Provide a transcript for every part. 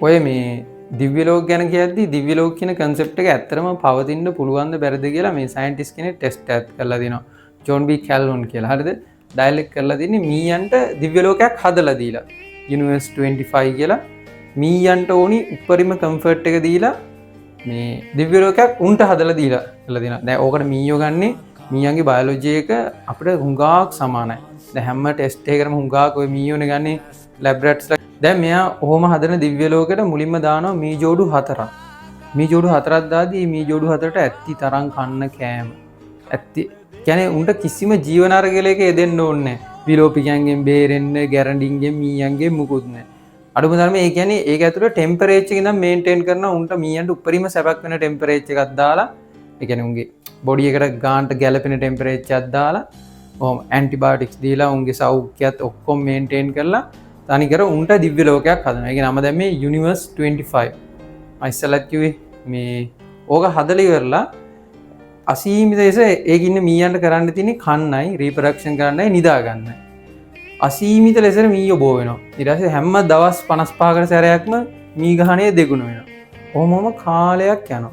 ඔය මේ දිව්‍ය ලෝක ගැන කියද්දි දිව්‍ය ලෝක කියන concept එක ඇත්තටම පවතින්න පුළුවන් ද බැරිද කියලා මේ සයන්ටිස්ට් කෙනෙක් ටෙස්ට් එකක් කරලා දිනවා. ජෝන් බී කැල්වන් කියලා. හරිද? ඩයලොග් කරලා තින්නේ මීයන්ට දිව්‍ය ලෝකයක් හදලා දීලා. යුනිවර්ස් 25 කියලා මීයන්ට ඕනි උපරිම කම්ෆර්ට් එක දීලා මේ දිව්‍ය ලෝකයක් උන්ට හදලා දීලා කියලා දෙනවා. දැන් ඕකට මීයෝ ගන්නේ මීයන්ගේ බයොලොජි එක අපිට හුඟක් සමානයි. දැන් හැම ටෙස්ට් එකකටම හුඟක් ඔය මීයෝනේ ගන්නේ ලැබ් රැට්ස්ලා. දැන් මෙයා ඔහොම හදන දිව්‍ය ලෝකෙට මුලින්ම දානවා මී ජෝඩු 4ක්. මී ජෝඩු 4ක් දාදී මී ජෝඩු 4ට ඇත්ති තරම් කන්න කෑම. ඇත්ති කියන්නේ උන්ට කිසිම ජීවන අරගලයක යෙදෙන්න ඕනේ නැහැ. විලෝපිකයන්ගෙන් බේරෙන්න, ගැරන්ඩින්ගෙන් මීයන්ගෙන් මුකුත් නැහැ. අඩුම තරමේ ඒ කියන්නේ ඒක ඇතුළේ ටෙම්පරේචර් එක ඉඳන් මේන්ටේන් කරන උන්ට මීයන්ට උපරිම සැපක් වෙන ටෙම්පරේචර් එකක් දාලා ඒ කියන්නේ උන්ගේ බොඩි එකට ගානට ගැලපෙන ටෙම්පරේචර් එකක් දාලා ඔහොම ඇන්ටිබයොටික්ස් දීලා උන්ගේ සෞඛ්‍යයත් ඔක්කොම මේන්ටේන් කරලා තනිකර උන්ට දිව්‍ය ලෝකයක් හදනවා. ඒකේ නම දැන් මේ යුනිවර්ස් 25. මම ඉස්සෙල්ලත් කිව්වේ මේ ඕක හදලා ඉවරලා අසීමිත ලෙස ඒක ඉන්න මීයන්ට කරන්න තියෙන්නේ කන්නයි, රීප්‍රොඩක්ෂන් කරන්නයි, නිදා ගන්නයි. අසීමිත ලෙස මීයෝ බෝ වෙනවා. ඊට පස්සේ හැම දවස් 55කට සැරයක්ම මී ගහණය දෙගුණ වෙනවා. ඔහොමම කාලයක් යනවා.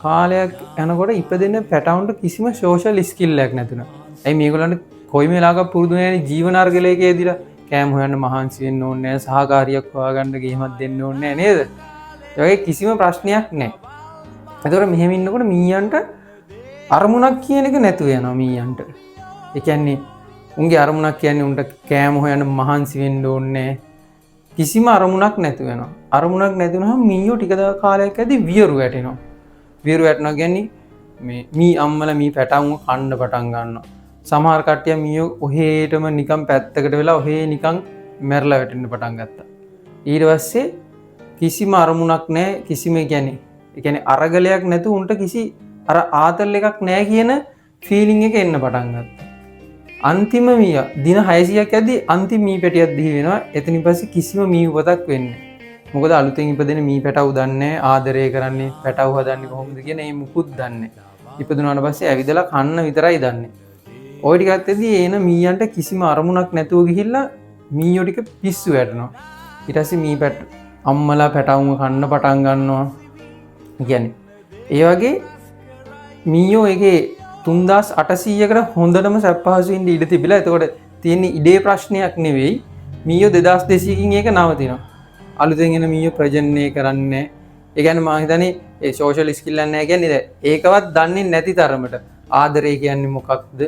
කාලයක් යනකොට ඉපදෙන පැටවුන්ට කිසිම සෝෂල් ස්කිල් එකක් නැතුණා. ඇයි මේගොල්ලන්ට කොයි වෙලාවක පුරුදු නැණි ජීවන අර්ගලයකදීලා කෑම හොයන්න මහන්සි වෙන්න ඕනේ නැහැ, සහකාරියක් හොයාගන්න ගේමක් දෙන්න ඕනේ නැහැ නේද? ඒ වගේ කිසිම ප්‍රශ්නයක් නැහැ. ඒතකොට මෙහෙම ඉන්නකොට මීයන්ට අරමුණක් කියන එක නැතුව යනවා මීයන්ට. ඒ කියන්නේ උන්ගේ අරමුණක් කියන්නේ උන්ට කෑම හොයන්න මහන්සි වෙන්න ඕනේ කිසිම අරමුණක් නැතුව යනවා. අරමුණක් නැති වුනහම මීයෝ ටික කාලයක් ඇද්දි වියරු වැටෙනවා. වියරු වැටෙනවා කියන්නේ මේ මී අම්මලා මී පැටවුන් කන්න පටන් ගන්නවා. සමහර කට්ටිය මීයෝ ඔහේටම නිකන් පැත්තකට වෙලා ඔහේ නිකන් මැරලා වැටෙන්න පටන් ගත්තා. ඊට පස්සේ කිසිම අරමුණක් නැහැ කිසිම කියන්නේ අරගලයක් නැතුව උන්ට කිසි අර ආතල් එකක් නැහැ කියන ෆීලිං එක එන්න පටන් ගත්තා. අන්තිම මීයා දින 600ක් ඇද්දි අන්තිම මී පැටියක් දිවි වෙනවා. එතනින් පස්සේ කිසිම මී උපතක් වෙන්නේ නැහැ. මොකද අලුතෙන් ඉපදෙන මී පැටවු දන්නේ ආදරය කරන්නේ පැටවු හදන්නේ කොහොමද කියන ඒ මුකුත් දන්නේ. ඉපදුනාට පස්සේ ඇවිදලා කන්න විතරයි දන්නේ. ওই ටිකත් ඇද්දි එන මීයන්ට කිසිම අරමුණක් නැතුව ගිහිල්ලා මීයෝ ටික පිස්සු වැටෙනවා. ඊට පස්සේ මී අම්මලා පැටවුන් කන්න පටන් ගන්නවා. කියන්නේ ඒ වගේ මීයෝ එකේ 3800කට හොඳටම සැපපහසුවෙන් ඉඳ තිබිලා. එතකොට තියෙන ඉඩේ ප්‍රශ්නයක් නෙවෙයි. මීයෝ 2200කින් ඒක නවතිනවා. අලුතෙන් එන මීයෝ ප්‍රජනනය කරන්නේ. ඒ කියන්නේ මම හිතන්නේ ඒ සෝෂල් ස්කිල් එක නැහැ කියන්නේ ඒකවත් දන්නේ නැති තරමට ආදරය කියන්නේ මොකක්ද?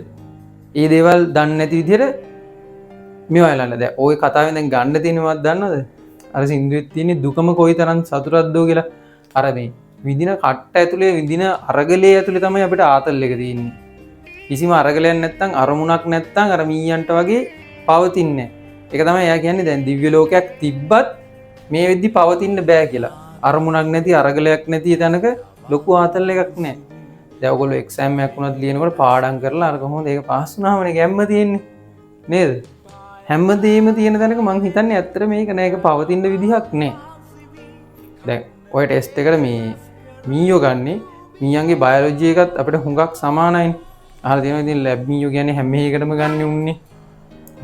ඒ දේවල් දන්නේ නැති විදිහට මේවා එලන්න. දැන් ওই කතාවෙන් දැන් ගන්න තියෙනවද දන්නවද? අර සින්දුවෙත් තියෙන දුකම කොයිතරම් සතුටක්ද කියලා. අර මේ විදින කට්ට ඇතුලේ විදින අරගලයේ ඇතුලේ තමයි අපිට ආතල් එක තියෙන්නේ. කිසිම අරගලයක් නැත්තම් අරමුණක් නැත්තම් අර මීයන්ට වගේ පවතින්නේ නැහැ. ඒක තමයි එයා කියන්නේ දැන් දිව්‍ය ලෝකයක් තිබ්බත් මේ වෙද්දි පවතින්න බෑ කියලා. අරමුණක් නැති අරගලයක් නැති තැනක ලොකු ආතල් එකක් නැහැ. දැන් ඔයගොල්ලෝ එක්සෑම් එකක් වුණත් ලියනකොට පාඩම් කරලා අර කොහොමද ඒක පාස් වුණාමනේ ගැම්ම තියෙන්නේ. නේද? හැමදේම තියෙන තැනක මං හිතන්නේ ඇත්තට මේක නෑ ඒක පවතින විදිහක් නෑ. දැන් ඔය ටෙස්ට් එකට මේ මීයෝ ගන්නේ මීයන්ගේ බයොලොජි එකත් අපිට හුඟක් සමානයිනේ. අහලා තියෙනවා ඉතින් ලැබ් මීයෝ කියන්නේ හැම එකටම ගන්න උන්නේ.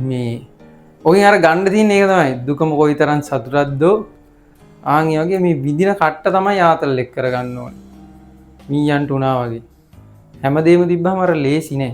මේ ඔගෙන් අර ගන්න තියෙන එක තමයි දුකම කොයිතරම් සතුටක්ද ආන් ඒ වගේ මේ විදින කට්ට තමයි ආතල් එක් කරගන්න ඕනේ. මීයන්ට උනා වගේ. හැමදේම තිබ්බම අර ලේසි නෑ.